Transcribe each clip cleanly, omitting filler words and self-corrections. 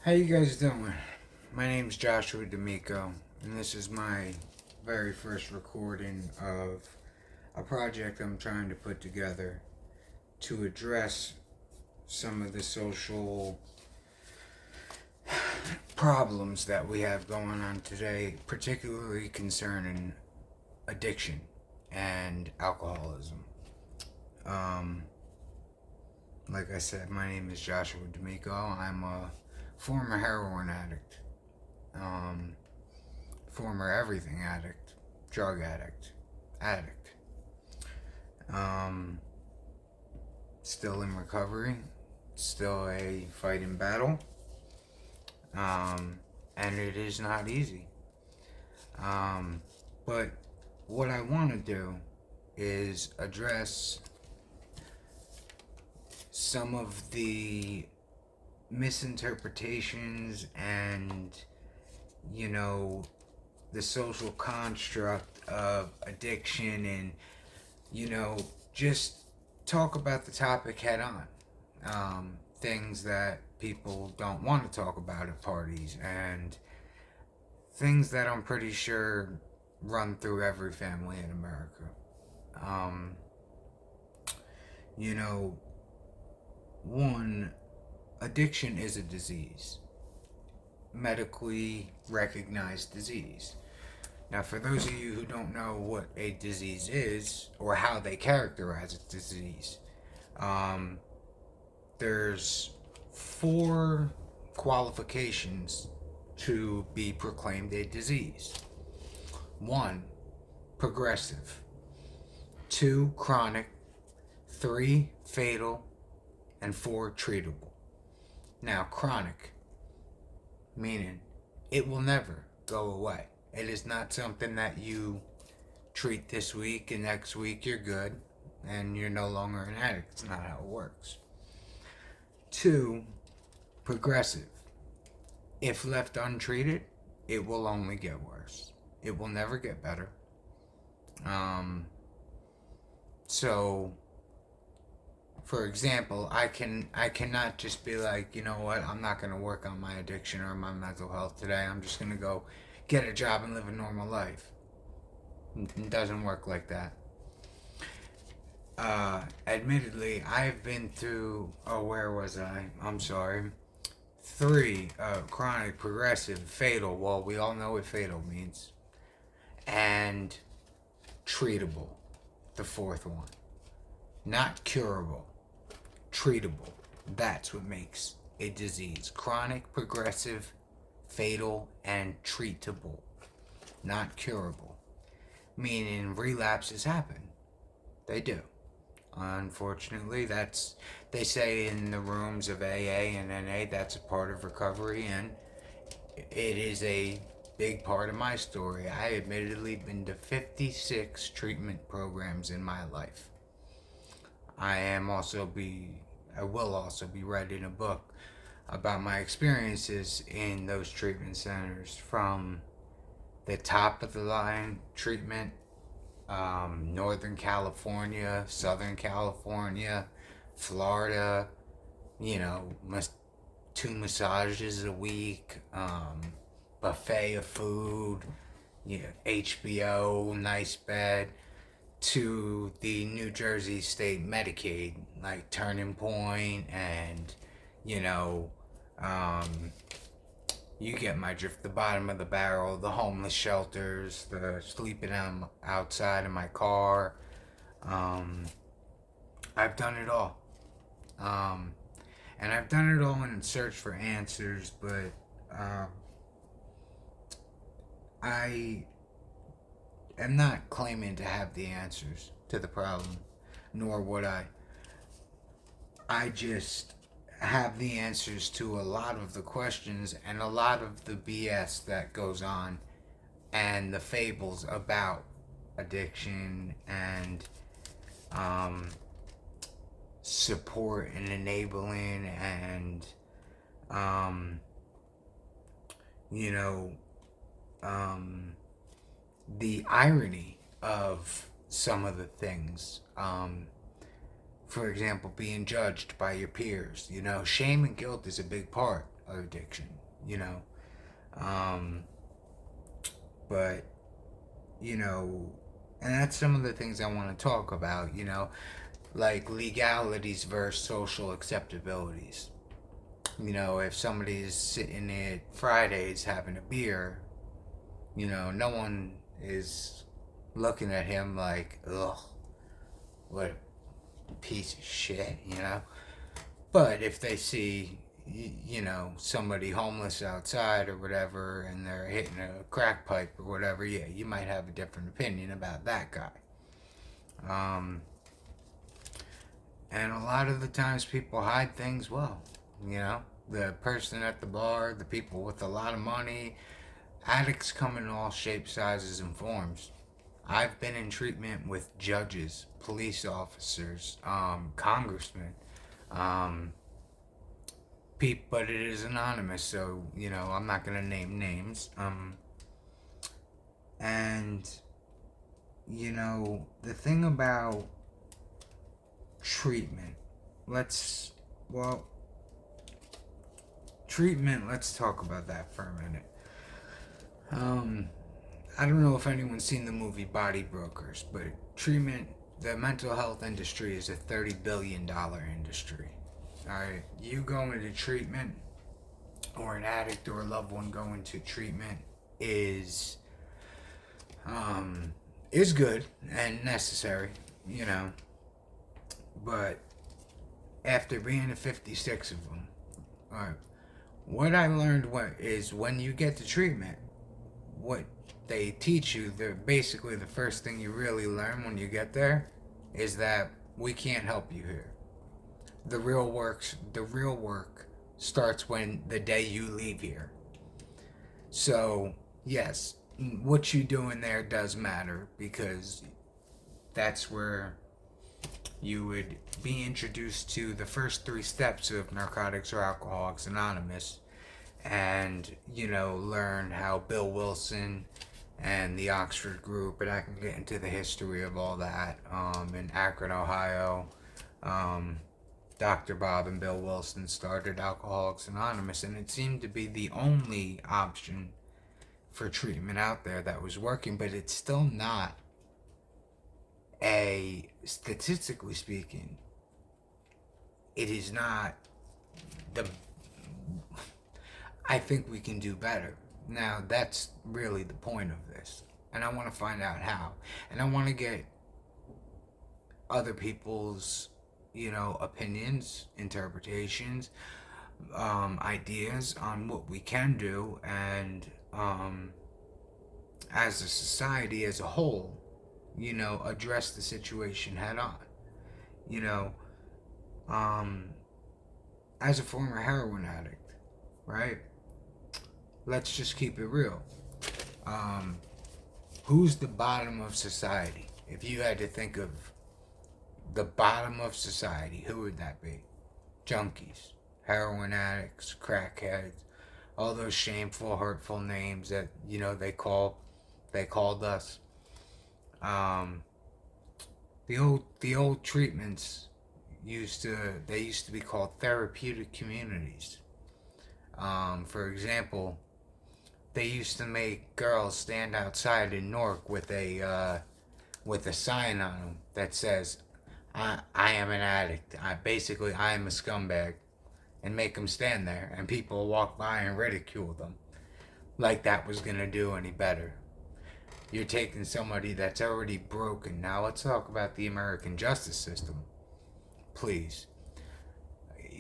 How you guys doing? My name's Joshua D'Amico, and this is my very first recording of a project I'm trying to put together to address some of the social problems that we have going on today, particularly concerning addiction and alcoholism. Um, like I said, my name is Joshua D'Amico. I'm a former heroin addict, um, former everything addict, drug addict. Um, Still in recovery, still a fighting battle, and it is not easy. But what I want to do is address some of the misinterpretations and, you know, the social construct of addiction and, just talk about the topic head on. Things that people don't want to talk about at parties and things that I'm pretty sure run through every family in America. Um, you know, one, addiction is a disease, medically recognized disease. Now, for those of you who don't know what a disease is or how they characterize a disease, um, there's four qualifications to be proclaimed a disease. One, progressive. Two, chronic. Three, fatal. And four, treatable. Now, chronic, meaning it will never go away. It is not something that you treat this week and next week you're good and you're no longer an addict. It's not how it works. Two, progressive. If left untreated, it will only get worse. It will never get better. So, for example, I cannot just be like, you know what, I'm not going to work on my addiction or my mental health today. I'm just going to go get a job and live a normal life. It doesn't work like that. Admittedly, I've been through, where was I? I'm sorry. Three, chronic, progressive, fatal. Well, we all know what fatal means. And treatable, the fourth one. Not curable, treatable. That's what makes a disease. Chronic, progressive, fatal, and treatable. Not curable. Meaning relapses happen. They do. Unfortunately, they say in the rooms of AA and NA, that's a part of recovery, and it is a big part of my story. I admittedly been to 56 treatment programs in my life. I will also be writing a book about my experiences in those treatment centers, from the top of the line treatment, Northern California, Southern California, Florida, 2 massages a week, buffet of food, HBO, nice bed, to the New Jersey State Medicaid, like Turning Point, and, you know, um, you get my drift. The bottom of the barrel, the homeless shelters, the sleeping outside of my car. I've done it all. And I've done it all in search for answers, but I am not claiming to have the answers to the problem, nor would I. I just have the answers to a lot of the questions and a lot of the BS that goes on and the fables about addiction and support and enabling and you know the irony of some of the things. For example, being judged by your peers. Shame and guilt is a big part addiction, you know. Um, but, you know, and that's some of the things I want to talk about, you know, like legalities versus social acceptabilities. You know, if somebody's sitting at Fridays having a beer, you know, no one is looking at him like, ugh, what a piece of shit, you know. But if they see, you know, somebody homeless outside or whatever and they're hitting a crack pipe or whatever, yeah, you might have a different opinion about that guy. Um, and a lot of the times people hide things well, you know. The person at the bar, the people with a lot of money, addicts come in all shapes, sizes, and forms. I've been in treatment with judges, police officers, congressmen, um, but it is anonymous, so you know I'm not gonna name names. And you know the thing about treatment, let's well, treatment. Let's talk about that for a minute. Um, I don't know if anyone's seen the movie Body Brokers, but treatment, the mental health industry is a $30 billion industry. Alright, you go into treatment, or an addict or a loved one going to treatment is is good and necessary, you know. But after being to 56 of them, alright, what I learned is when you get to treatment, what they teach you, basically the first thing you really learn when you get there is that we can't help you here. The real work starts when the day you leave here. So yes, what you do in there does matter, because that's where you would be introduced to the first 3 steps of Narcotics or Alcoholics Anonymous, and you know, learn how Bill Wilson and the Oxford group, and I can get into the history of all that. In Akron, Ohio, Dr. Bob and Bill Wilson started Alcoholics Anonymous, and it seemed to be the only option for treatment out there that was working, but it's still not statistically speaking, it is not the, I think we can do better. Now, that's really the point of this, and I want to find out how, and I want to get other people's, you know, opinions, interpretations, ideas on what we can do, and as a society as a whole, you know, address the situation head on. You know, as a former heroin addict, right? Let's just keep it real. Who's the bottom of society? If you had to think of the bottom of society, who would that be? Junkies, heroin addicts, crackheads, all those shameful, hurtful names that, you know, they called us. The old treatments used to be called therapeutic communities. For example, they used to make girls stand outside in Newark with a sign on them that says, I am an addict. I am a scumbag," and make them stand there, and people walk by and ridicule them, like that was gonna do any better. You're taking somebody that's already broken. Now let's talk about the American justice system, please.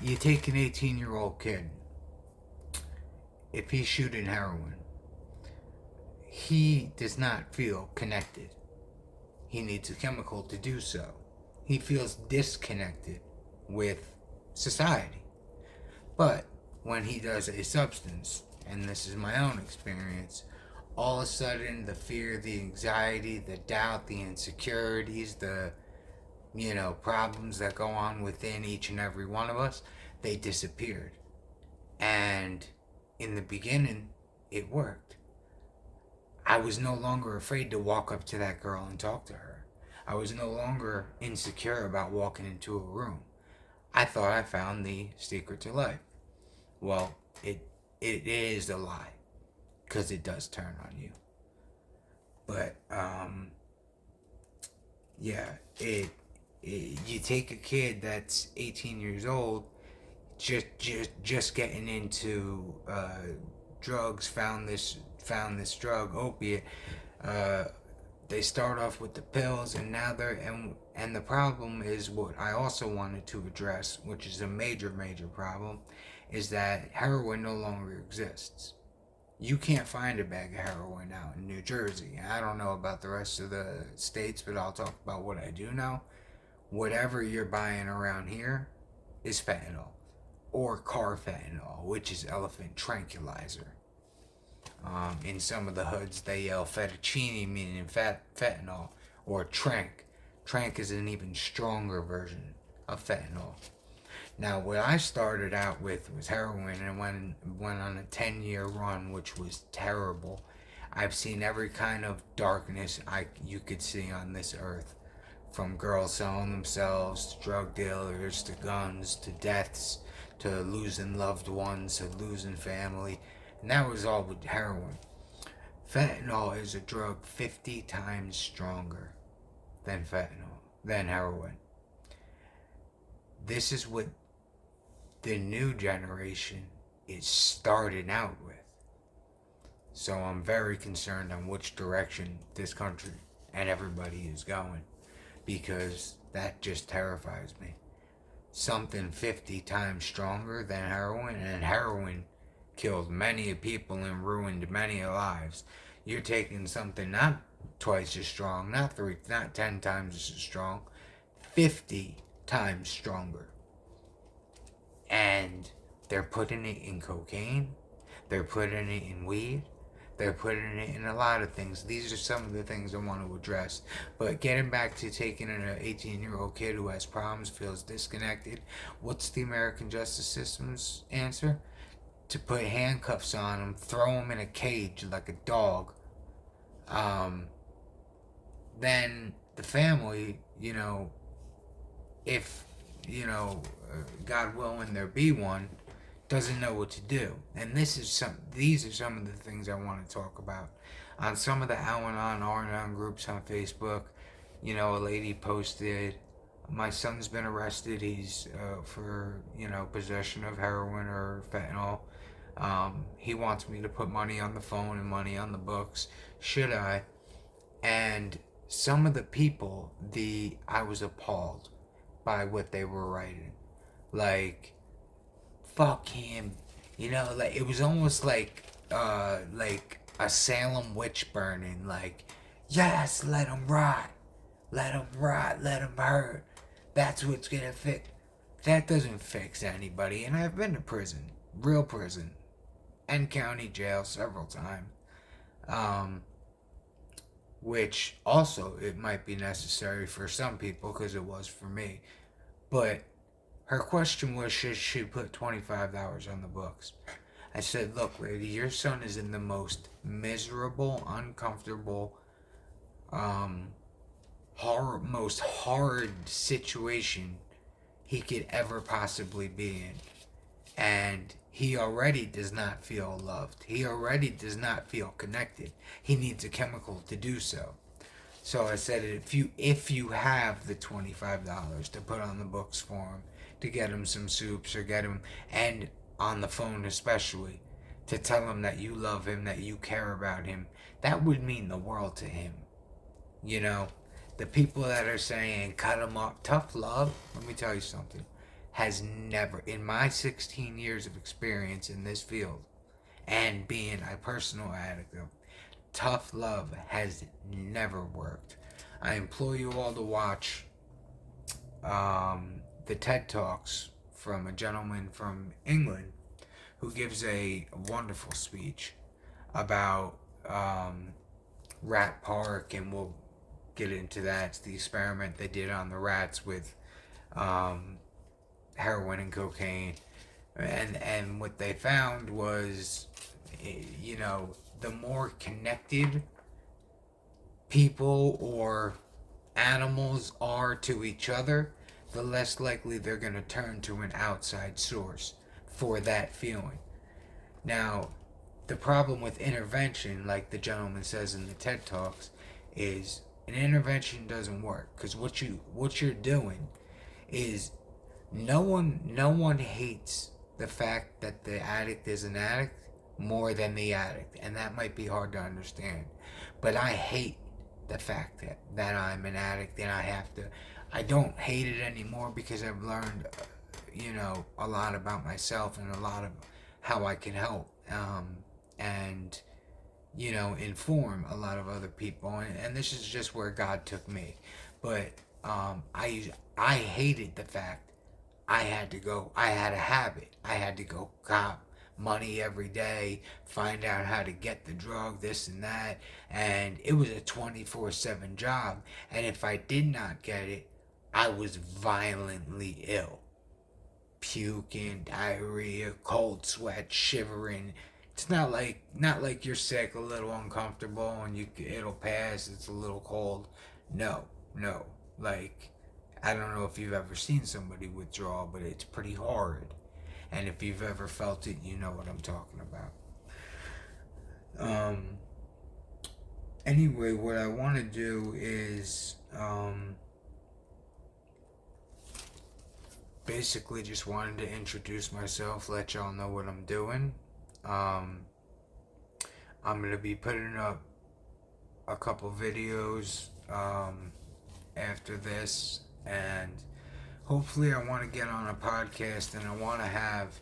You take an 18-year-old kid. If he's shooting heroin, he does not feel connected. He needs a chemical to do so. He feels disconnected with society. But when he does a substance, and this is my own experience, all of a sudden the fear, the anxiety, the doubt, the insecurities, the, you know, problems that go on within each and every one of us, they disappeared. And in the beginning, it worked. I was no longer afraid to walk up to that girl and talk to her. I was no longer insecure about walking into a room. I thought I found the secret to life. Well, it it is a lie, because it does turn on you. But yeah, you take a kid that's 18 years old, just getting into drugs, found this drug, opiate. Uh, they start off with the pills, and now and the problem is what I also wanted to address, which is a major problem, is that heroin no longer exists. You can't find a bag of heroin out in New Jersey. I don't know about the rest of the states, but I'll talk about what I do know. Whatever you're buying around here is fentanyl, or carfentanil, which is elephant tranquilizer. In some of the hoods, they yell fettuccine, meaning fentanyl, or trank. Trank is an even stronger version of fentanyl. Now, what I started out with was heroin, and went on a 10-year run, which was terrible. I've seen every kind of darkness you could see on this earth, from girls selling themselves to drug dealers to guns to deaths to losing loved ones to losing family, and that was all with heroin. Fentanyl is a drug 50 times stronger than heroin. This is what the new generation is starting out with. So I'm very concerned on which direction this country and everybody is going, because that just terrifies me. Something 50 times stronger than heroin, and heroin killed many people and ruined many lives. You're taking something not twice as strong, not 10 times as strong, 50 times stronger. And they're putting it in cocaine, they're putting it in weed, they're putting it in a lot of things. These are some of the things I want to address. But getting back to taking an 18-year-old kid who has problems, feels disconnected, what's the American justice system's answer? To put handcuffs on him, throw him in a cage like a dog. Then the family, if, God willing there be one, doesn't know what to do. And these are some of the things I want to talk about. On some of the Al-Anon, R-Anon groups on Facebook, a lady posted, my son's been arrested. He's for, possession of heroin or fentanyl. He wants me to put money on the phone and money on the books. Should I? And some of the people, I was appalled by what they were writing. Like, fuck him. Like, it was almost like a Salem witch burning. Like, yes, let him rot. Let him rot. Let him hurt. That's what's gonna fix. That doesn't fix anybody. And I've been to prison. Real prison. And county jail several times. Which also, it might be necessary for some people, because it was for me. But her question was, should she put $25 on the books? I said, look, lady, your son is in the most miserable, uncomfortable, most hard situation he could ever possibly be in. And he already does not feel loved. He already does not feel connected. He needs a chemical to do so. So I said, if you have the $25 to put on the books for him, to get him some soups, or get him, and on the phone especially, to tell him that you love him, that you care about him, that would mean the world to him. The people that are saying, cut him off, tough love, let me tell you something, has never, in my 16 years of experience in this field, and being a personal addict, tough love has never worked. I implore you all to watch the TED Talks from a gentleman from England who gives a wonderful speech about Rat Park, and we'll get into that. It's the experiment they did on the rats with heroin and cocaine, and what they found was, the more connected people or animals are to each other, the less likely they're going to turn to an outside source for that feeling. Now, the problem with intervention, like the gentleman says in the TED Talks, is an intervention doesn't work because what you're doing is no one hates the fact that the addict is an addict more than the addict, and that might be hard to understand, but I hate the fact that I'm an addict and I don't hate it anymore because I've learned a lot about myself and a lot of how I can help, and inform a lot of other people, and this is just where God took me. But I hated the fact I had a habit. I had to go cop money every day, find out how to get the drug, this and that. And it was a 24/7 job. And if I did not get it, I was violently ill. Puking, diarrhea, cold sweat, shivering. It's not like you're sick, a little uncomfortable, and it'll pass. It's a little cold. No, no. Like, I don't know if you've ever seen somebody withdraw, but it's pretty hard. And if you've ever felt it, you know what I'm talking about. Anyway, what I want to do is basically just wanted to introduce myself, let y'all know what I'm doing. I'm going to be putting up a couple videos after this, and hopefully I want to get on a podcast, and I want to have,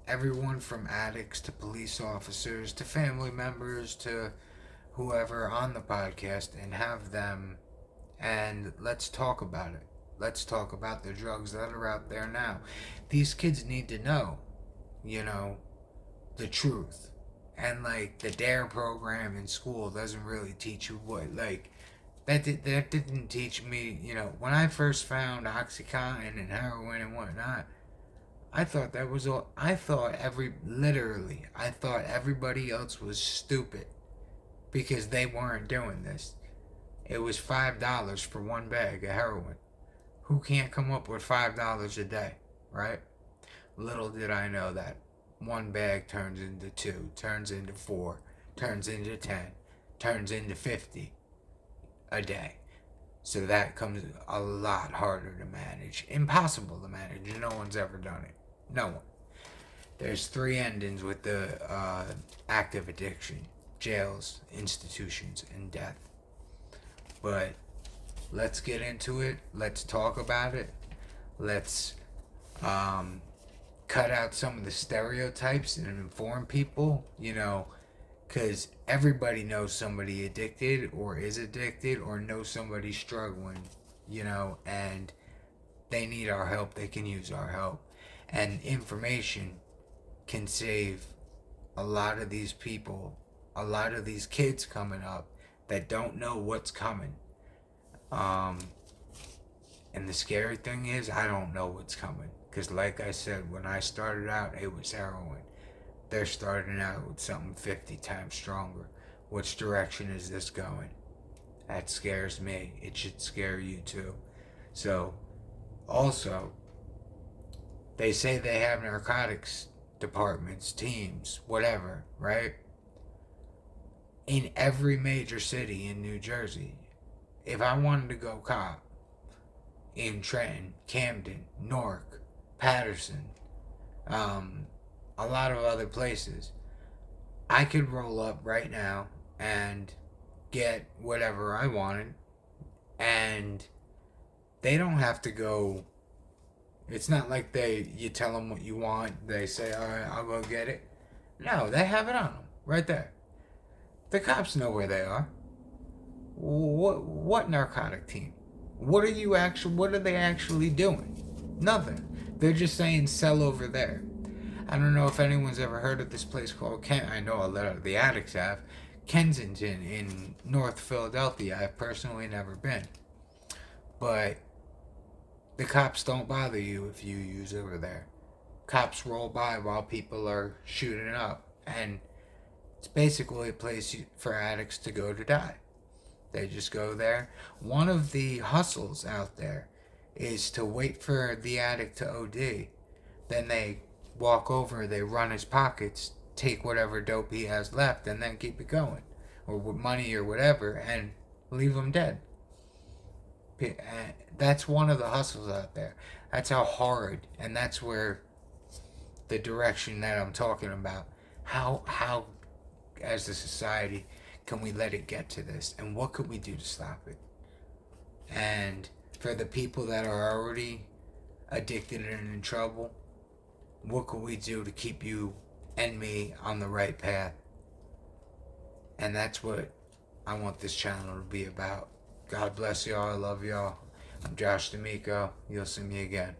everyone from addicts to police officers to family members to whoever on the podcast, and have them, and let's talk about it. Let's talk about the drugs that are out there now. These kids need to know, the truth. And like the DARE program in school doesn't really teach you that didn't teach me, when I first found Oxycontin and heroin and whatnot, I thought that was all. I thought everybody else was stupid because they weren't doing this. It was $5 for one bag of heroin. Who can't come up with $5 a day, right? Little did I know that one bag turns into 2, turns into 4, turns into 10, turns into 50 a day. So that comes a lot harder to manage. Impossible to manage. No one's ever done it. No one. There's 3 endings with the active addiction: jails, institutions, and death. But let's get into it. Let's talk about it. Let's cut out some of the stereotypes and inform people, because everybody knows somebody addicted or is addicted or knows somebody struggling, and they need our help. They can use our help. And information can save a lot of these people, a lot of these kids coming up that don't know what's coming. And the scary thing is, I don't know what's coming. Because like I said, when I started out, it was heroin. They're starting out with something 50 times stronger. Which direction is this going? That scares me. It should scare you too. So, also, they say they have narcotics departments, teams, whatever, right? In every major city in New Jersey. If I wanted to go cop in Trenton, Camden, Newark, Patterson, a lot of other places, I could roll up right now and get whatever I wanted, and they don't have to go. It's not like you tell them what you want, they say, all right, I'll go get it. No, they have it on them right there. The cops know where they are. What narcotic team? What are they actually doing? Nothing. They're just saying sell over there. I don't know if anyone's ever heard of this place called I know a lot of the addicts have. Kensington in North Philadelphia. I've personally never been. But the cops don't bother you if you use over there. Cops roll by while people are shooting up, and it's basically a place for addicts to go to die. They just go there. One of the hustles out there is to wait for the addict to OD. Then they walk over, they run his pockets, take whatever dope he has left, and then keep it going, or with money or whatever, and leave him dead. That's one of the hustles out there. That's how hard, and that's where the direction that I'm talking about. How as a society can we let it get to this, and what could we do to stop it? And for the people that are already addicted and in trouble, what can we do to keep you and me on the right path? And that's what I want this channel to be about. God bless y'all. I love y'all. I'm Josh D'Amico. You'll see me again.